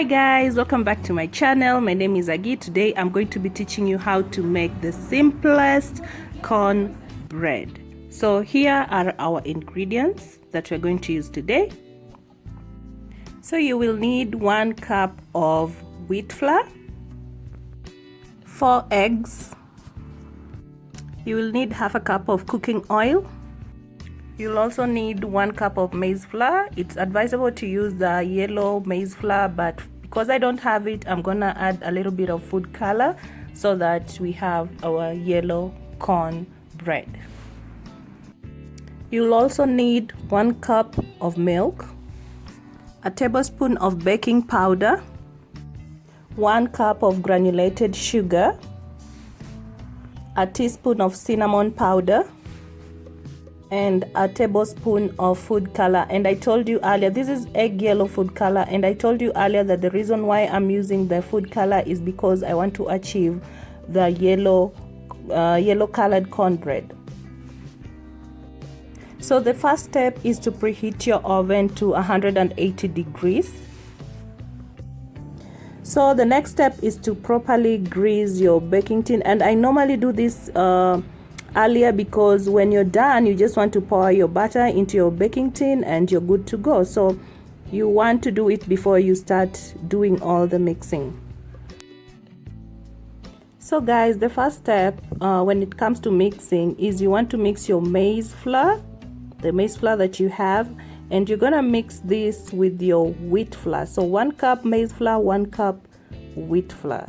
Hi guys, welcome back to my channel. My name is Agi. Today I'm going to be teaching you how to make the simplest corn bread. So here are our ingredients that we're going to use today. So you will need 1 cup of wheat flour, 4 eggs, you will need half a cup of cooking oil. You'll also need 1 cup of maize flour. It's advisable to use the yellow maize flour, but because I don't have it, I'm gonna add a little bit of food color so that we have our yellow corn bread. You'll also need 1 cup of milk, a tablespoon of baking powder, 1 cup of granulated sugar, a teaspoon of cinnamon powder, and a tablespoon of food color. And I told you earlier, this is egg yellow food color, and I told you earlier that the reason why I'm using the food color is because I want to achieve the yellow colored cornbread. So the first step is to preheat your oven to 180 degrees. So the next step is to properly grease your baking tin, and I normally do this earlier because when you're done, you just want to pour your butter into your baking tin and you're good to go. So you want to do it before you start doing all the mixing. So guys, the first step when it comes to mixing is you want to mix your maize flour, the maize flour that you have, and you're gonna mix this with your wheat flour. So 1 cup maize flour, 1 cup wheat flour.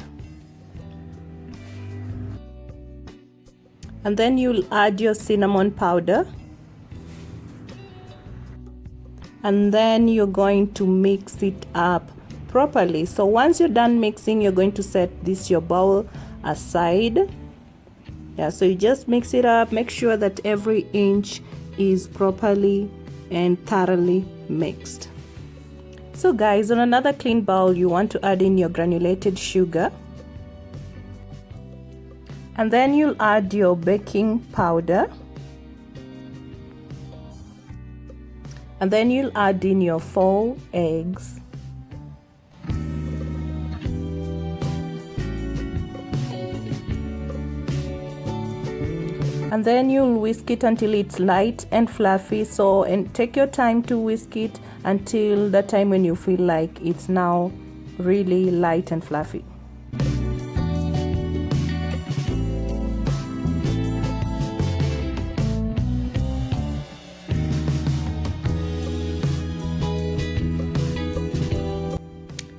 And then you'll add your cinnamon powder, and then you're going to mix it up properly. So once you're done mixing, you're going to set your bowl aside. So you just mix it up, make sure that every inch is properly and thoroughly mixed. So guys, on another clean bowl, you want to add in your granulated sugar, and then you'll add your baking powder, and then you'll add in your 4 eggs, and then you'll whisk it until it's light and fluffy. And take your time to whisk it until the time when you feel like it's now really light and fluffy.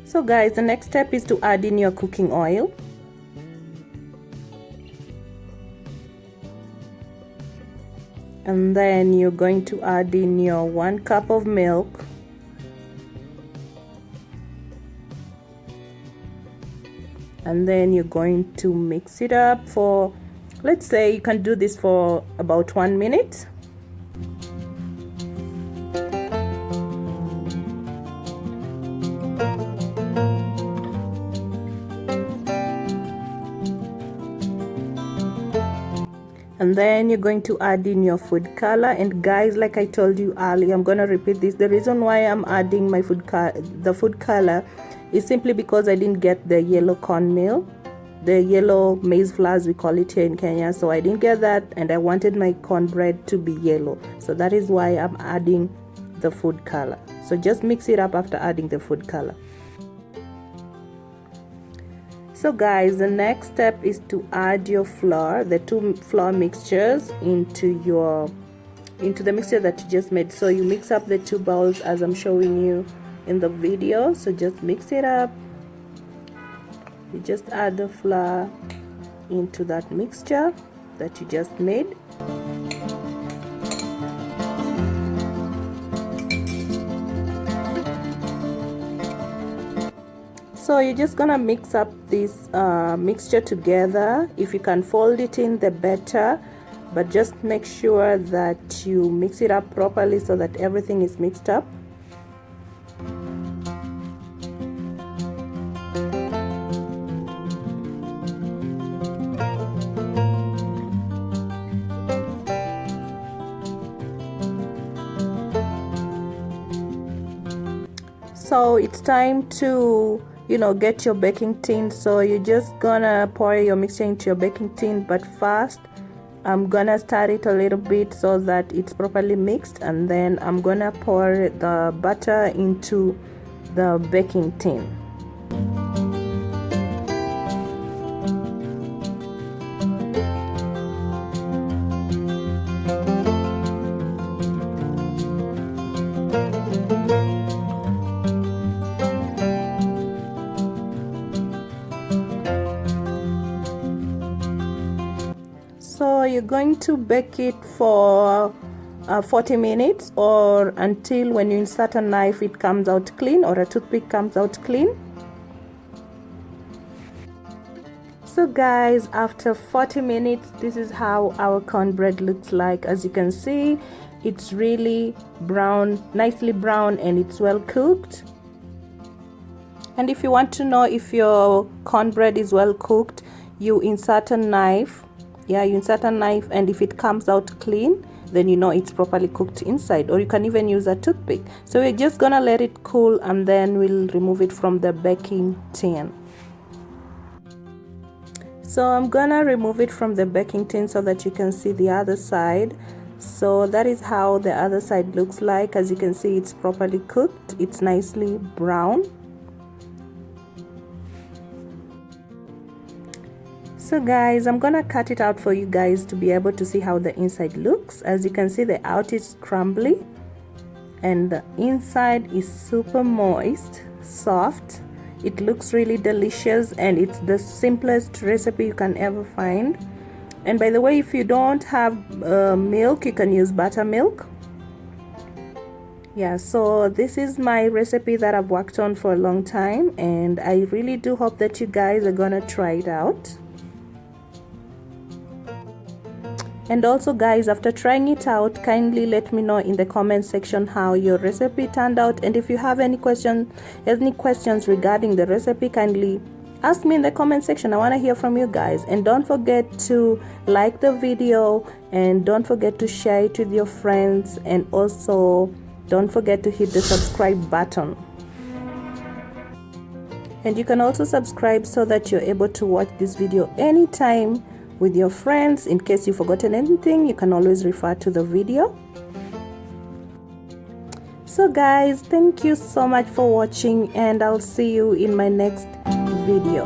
So guys, the next step is to add in your cooking oil. And then you're going to add in your 1 cup of milk, and then you're going to mix it up for, let's say you can do this for about 1 minute. And then you're going to add in your food color. And guys, like I told you earlier, I'm gonna repeat this, the reason why I'm adding my food color is simply because I didn't get the yellow cornmeal, the yellow maize flour as we call it here in Kenya. So I didn't get that, and I wanted my cornbread to be yellow, so that is why I'm adding the food color. So just mix it up after adding the food color. So guys, the next step is to add your flour, the 2 flour mixtures into the mixture that you just made. So you mix up the 2 bowls as I'm showing you in the video. So just mix it up. You just add the flour into that mixture that you just made. So you're just gonna mix up this mixture together. If you can fold it in, the better, but just make sure that you mix it up properly so that everything is mixed up. So it's time to, you know, get your baking tin. So you're just gonna pour your mixture into your baking tin, but first I'm gonna stir it a little bit so that it's properly mixed, and then I'm gonna pour the butter into the baking tin. So you're going to bake it for 40 minutes, or until when you insert a knife it comes out clean, or a toothpick comes out clean. So guys, after 40 minutes, this is how our cornbread looks like. As you can see, it's really brown, nicely brown, and it's well cooked. And if you want to know if your cornbread is well cooked, you insert a knife. Yeah, you insert a knife, and if it comes out clean, then you know it's properly cooked inside. Or you can even use a toothpick. So we're just gonna let it cool, and then we'll remove it from the baking tin. So I'm gonna remove it from the baking tin so that you can see the other side. So that is how the other side looks like. As you can see, it's properly cooked, it's nicely brown. So guys, I'm gonna cut it out for you guys to be able to see how the inside looks. As you can see, the out is crumbly and the inside is super moist, soft. It looks really delicious, and it's the simplest recipe you can ever find. And by the way, if you don't have milk, you can use buttermilk. Yeah, so this is my recipe that I've worked on for a long time, and I really do hope that you guys are gonna try it out. And also guys, after trying it out, kindly let me know in the comment section how your recipe turned out. And if you have any questions regarding the recipe, kindly ask me in the comment section. I want to hear from you guys. And don't forget to like the video, and don't forget to share it with your friends, and also don't forget to hit the subscribe button. And you can also subscribe so that you're able to watch this video anytime with your friends. In case you've forgotten anything, you can always refer to the video. So guys, thank you so much for watching, and I'll see you in my next video.